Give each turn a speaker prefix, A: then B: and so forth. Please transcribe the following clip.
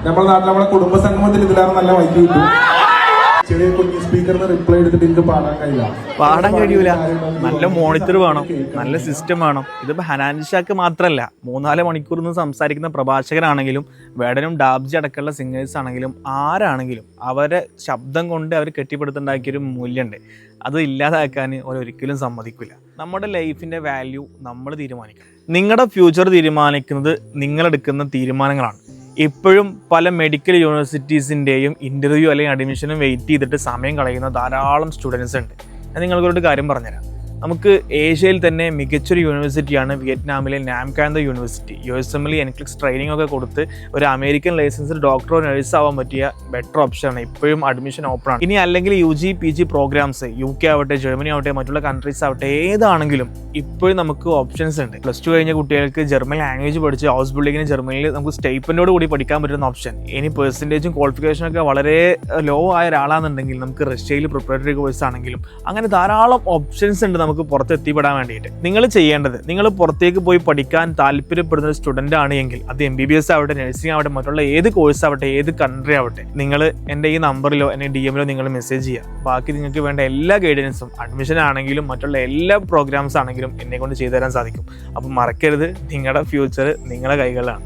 A: നമ്മുടെ നാട്ടിൽ നമ്മുടെ കുടുംബ സംഗമത്തിൽ ഇതിലാണ് നല്ല മൈക്ക് കിട്ടും. ചെറിയ കുഞ്ഞു സ്പീക്കറിന് റിപ്ലൈ എടുത്തിട്ട് എനിക്ക്
B: പാടാൻ കഴിയൂല. നല്ല മോണിറ്റർ വേണം, നല്ല സിസ്റ്റം വേണം. ഇതിപ്പോൾ ഹനാൻഷാക്ക് മാത്രമല്ല, 3-4 മണിക്കൂർ നിന്ന് സംസാരിക്കുന്ന പ്രഭാഷകരാണെങ്കിലും വേടനും ഡാബ്ജി അടക്കമുള്ള സിംഗേഴ്സ് ആണെങ്കിലും ആരാണെങ്കിലും അവരെ ശബ്ദം കൊണ്ട് അവർ കെട്ടിപ്പടുത്തുണ്ടാക്കിയൊരു മൂല്യമുണ്ട്. അത് ഇല്ലാതാക്കാൻ ഒരിക്കലും സമ്മതിക്കില്ല. നമ്മുടെ ലൈഫിൻ്റെ വാല്യൂ നമ്മൾ തീരുമാനിക്കണം. നിങ്ങളുടെ ഫ്യൂച്ചർ തീരുമാനിക്കുന്നത് നിങ്ങളെടുക്കുന്ന തീരുമാനങ്ങളാണ്. ഇപ്പോഴും പല മെഡിക്കൽ യൂണിവേഴ്സിറ്റീസിൻ്റെയും ഇൻ്റർവ്യൂ അല്ലെങ്കിൽ അഡ്മിഷനും വെയിറ്റ് ചെയ്തിട്ട് സമയം കളയുന്ന ധാരാളം സ്റ്റുഡൻസ് ഉണ്ട്. ഞാൻ നിങ്ങൾക്കൊരു കാര്യം പറഞ്ഞുതരാം. നമുക്ക് ഏഷ്യയിൽ തന്നെ മികച്ചൊരു യൂണിവേഴ്സിറ്റിയാണ് വിയറ്റ്നാമിലെ നാംകാന്ത യൂണിവേഴ്സിറ്റി. USML എൻക്ലിക്സ് ട്രെയിനിങ് ഒക്കെ കൊടുത്ത് ഒരു അമേരിക്കൻ ലൈസൻസ്ഡ് ഡോക്ടറോ നഴ്സ് ആവാൻ പറ്റിയ ബെറ്റർ ഓപ്ഷനാണ്. ഇപ്പോഴും അഡ്മിഷൻ ഓപ്പൺ ആണ്. ഇനി അല്ലെങ്കിൽ UG PG പ്രോഗ്രാംസ് UK ആവട്ടെ, ജർമ്മനി ആവട്ടെ, മറ്റുള്ള കൺട്രീസ് ആവട്ടെ, ഏതാണെങ്കിലും ഇപ്പോഴും നമുക്ക് ഓപ്ഷൻസ് ഉണ്ട്. +2 കഴിഞ്ഞ കുട്ടികൾക്ക് ജർമ്മൻ ലാംഗ്വേജ് പഠിച്ച് ഹൗസ് ബിൽഡിങ്ങിന് ജർമ്മനിയിൽ നമുക്ക് സ്റ്റൈപ്പൻഡോട് കൂടി പഠിക്കാൻ പറ്റുന്ന ഓപ്ഷൻ. ഇനി പെർസെൻറ്റേജും ക്വാളിഫിക്കേഷനും ഒക്കെ വളരെ ലോ ആയ ഒരാളാണെന്നുണ്ടെങ്കിൽ നമുക്ക് റഷ്യയിൽ പ്രിപ്പറേറ്ററി കോഴ്സ് ആണെങ്കിലും അങ്ങനെ ധാരാളം ഓപ്ഷൻസ് ഉണ്ട് നമുക്ക് പുറത്തെത്തിപ്പെടാൻ വേണ്ടിയിട്ട്. നിങ്ങൾ ചെയ്യേണ്ടത്, നിങ്ങൾ പുറത്തേക്ക് പോയി പഠിക്കാൻ താല്പര്യപ്പെടുന്ന ഒരു സ്റ്റുഡൻ്റ് ആണ് എങ്കിൽ അത് MBBS ആവട്ടെ, നഴ്സിംഗ് ആവട്ടെ, മറ്റുള്ള ഏത് കോഴ്സ് ആവട്ടെ, ഏത് കൺട്രി ആവട്ടെ, നിങ്ങൾ എൻ്റെ ഈ നമ്പറിലോ എൻ്റെ DM-ലോ നിങ്ങൾ മെസ്സേജ് ചെയ്യുക. ബാക്കി നിങ്ങൾക്ക് വേണ്ട എല്ലാ ഗൈഡൻസും അഡ്മിഷൻ ആണെങ്കിലും മറ്റുള്ള എല്ലാ പ്രോഗ്രാംസ് ആണെങ്കിലും എന്നെ കൊണ്ട് ചെയ്തു തരാൻ സാധിക്കും. അപ്പം മറക്കരുത്, നിങ്ങളുടെ ഫ്യൂച്ചർ നിങ്ങളുടെ കൈകളിലാണ്.